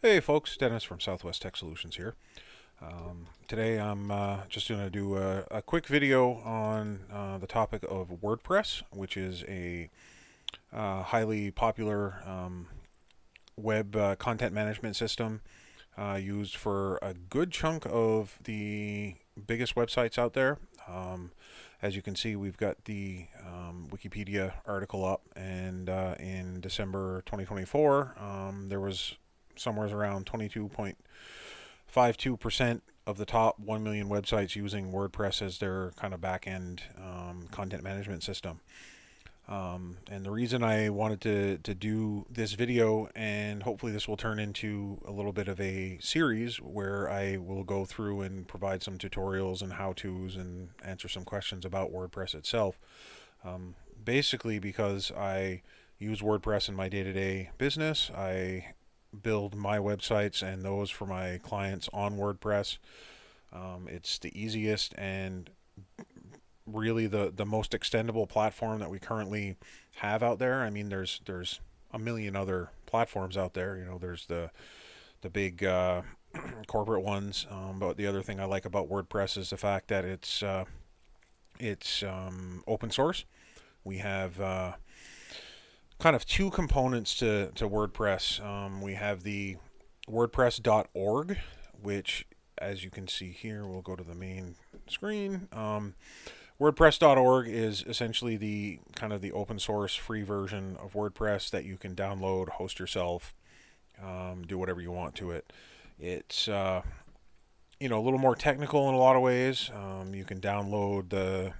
Hey folks, Dennis from Southwest Tech Solutions here. Today I'm just going to do a quick video on the topic of WordPress, which is a highly popular web content management system used for a good chunk of the biggest websites out there. As you can see, we've got the Wikipedia article up, and in December 2024, there was somewhere around 22.52% of the top 1 million websites using WordPress as their kind of back end content management system. And the reason I wanted to do this video, and hopefully this will turn into a little bit of a series where I will go through and provide some tutorials and how-tos and answer some questions about WordPress itself. Basically because I use WordPress in my day-to-day business. I build my websites and those for my clients on WordPress. It's the easiest and really the most extendable platform that we currently have out there. I mean, there's a million other platforms out there. You know, there's the big corporate ones. But the other thing I like about WordPress is the fact that it's open source. We have kind of two components to WordPress. We have the WordPress.org, which, as you can see here, we'll go to the main screen. WordPress.org is essentially the kind of the open source free version of WordPress that you can download, host yourself, do whatever you want to it. It's a little more technical in a lot of ways. You can download the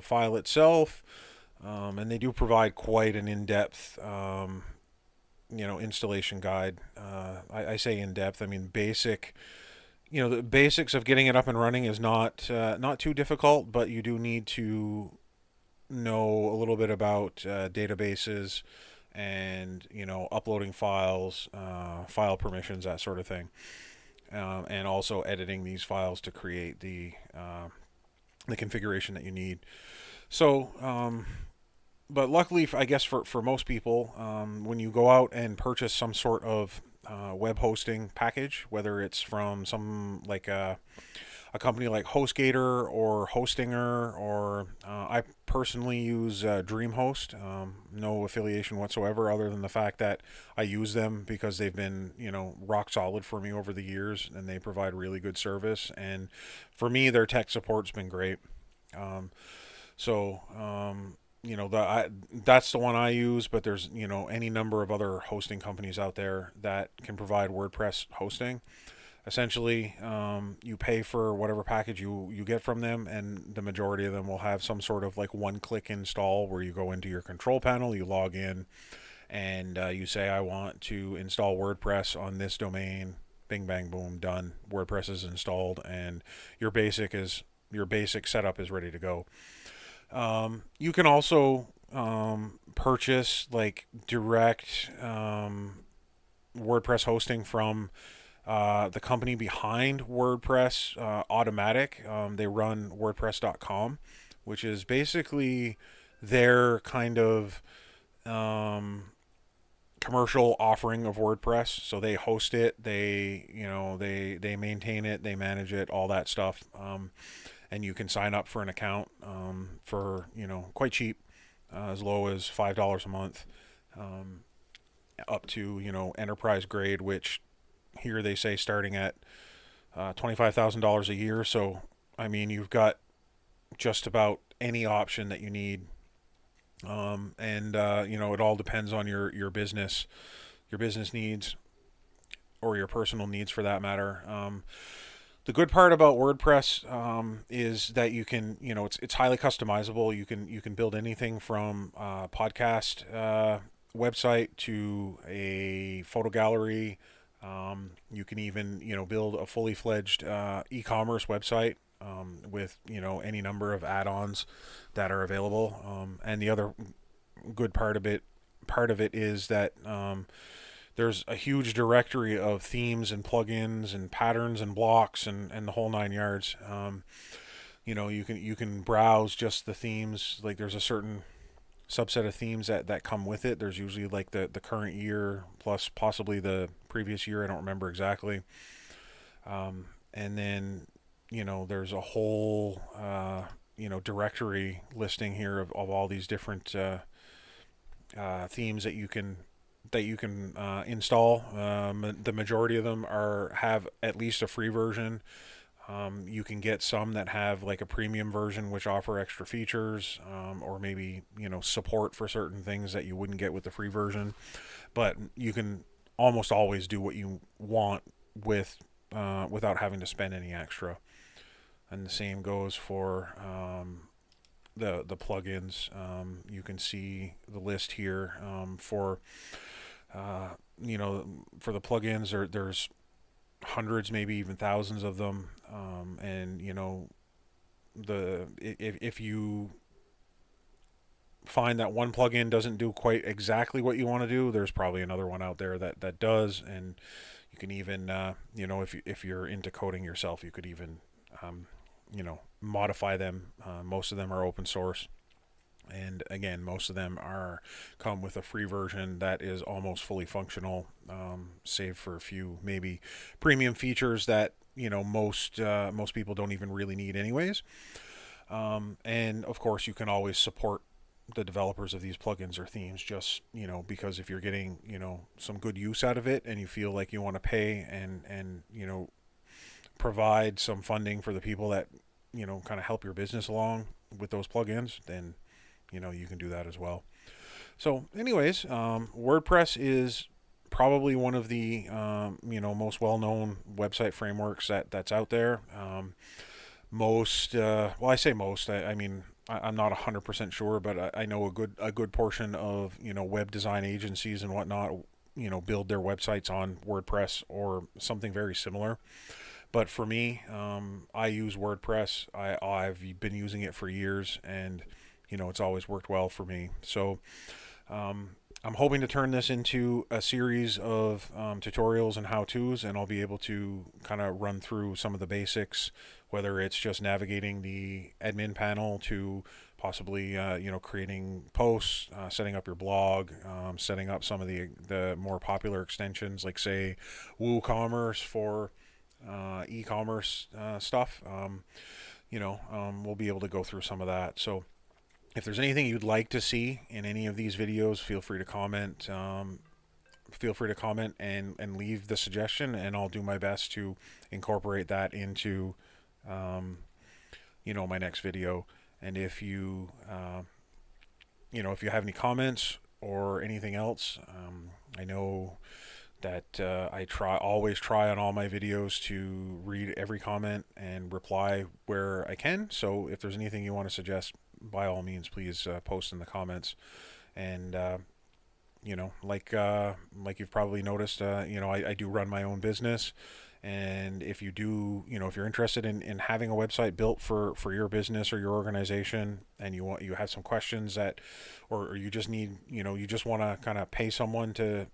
file itself, and they do provide quite an in-depth installation guide. I say in-depth, I mean basic. The basics of getting it up and running is not too difficult, but you do need to know a little bit about databases and uploading files, file permissions, that sort of thing, and also editing these files to create the configuration that you need. So, but luckily, I guess for most people, when you go out and purchase some sort of web hosting package, whether it's from some like a company like HostGator or Hostinger, or I personally use DreamHost. No affiliation whatsoever, other than the fact that I use them because they've been rock solid for me over the years, and they provide really good service. And for me, their tech support's been great. That's the one I use, but there's any number of other hosting companies out there that can provide WordPress hosting. Essentially, you pay for whatever package you get from them, and the majority of them will have some sort of like one-click install where you go into your control panel, you log in, and you say, I want to install WordPress on this domain. Bing, bang, boom, done. WordPress is installed, and your basic setup is ready to go. You can also purchase like direct WordPress hosting from the company behind WordPress, Automatic. They run WordPress.com, which is basically their kind of commercial offering of WordPress. So they host it, they maintain it, they manage it, all that stuff. And you can sign up for an account for quite cheap, as low as $5 a month, up to enterprise grade, which here they say starting at $25,000 a year. So I mean, you've got just about any option that you need, and it all depends on your business needs, or your personal needs for that matter. The good part about WordPress is that you can, it's highly customizable. You can build anything from a podcast website to a photo gallery. You can even, build a fully fledged e-commerce website with, any number of add-ons that are available. And the other good part of it is that there's a huge directory of themes and plugins and patterns and blocks and the whole nine yards. You can browse just the themes. Like there's a certain subset of themes that come with it. There's usually like the current year plus possibly the previous year. I don't remember exactly. And then, there's a whole, directory listing here of all these different themes that you can install. The majority of them have at least a free version. You can get some that have like a premium version, which offer extra features, or maybe support for certain things that you wouldn't get with the free version. But you can almost always do what you want without having to spend any extra. And the same goes for the plugins. You can see the list here for for the plugins. There's hundreds, maybe even thousands of them, and if you find that one plugin doesn't do quite exactly what you want to do, there's probably another one out there that does. And you can even if you're into coding yourself, you could even modify them. Most of them are open source, and again, most of them come with a free version that is almost fully functional, save for a few maybe premium features that most people don't even really need anyways. And of course, you can always support the developers of these plugins or themes, just because if you're getting some good use out of it and you feel like you want to pay and provide some funding for the people that kind of help your business along with those plugins, then you can do that as well. So anyways, WordPress is probably one of the most well-known website frameworks that's out there. I say most, I mean, I'm not 100% sure, but I know a good portion of web design agencies and whatnot build their websites on WordPress or something very similar. But for me, I use WordPress. I've been using it for years, and it's always worked well for me. So I'm hoping to turn this into a series of tutorials and how-tos, and I'll be able to kind of run through some of the basics, whether it's just navigating the admin panel to possibly creating posts, setting up your blog, setting up some of the more popular extensions, like say WooCommerce for e-commerce stuff. We'll be able to go through some of that. So if there's anything you'd like to see in any of these videos, feel free to comment. And leave the suggestion, and I'll do my best to incorporate that into my next video. And if you have any comments or anything else, I know that I always try on all my videos to read every comment and reply where I can. So if there's anything you want to suggest, by all means, please post in the comments. And like you've probably noticed, I do run my own business. And if you're interested in having a website built for your business or your organization, and you have some questions or you just need, you just want to kind of pay someone to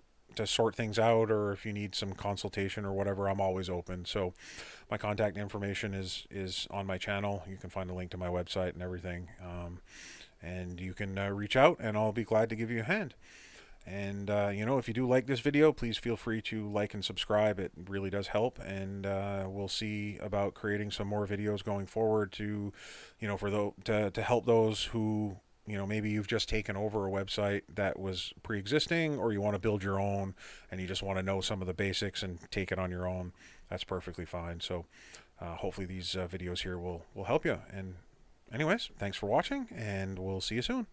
sort things out, or if you need some consultation or whatever, I'm always open. So my contact information is on my channel. You can find a link to my website and everything. And you can reach out, and I'll be glad to give you a hand. And if you do like this video, please feel free to like and subscribe. It really does help. And we'll see about creating some more videos going forward to help those who maybe you've just taken over a website that was pre-existing, or you want to build your own and you just want to know some of the basics and take it on your own. That's perfectly fine. So hopefully these videos here will help you. And anyways, thanks for watching, and we'll see you soon.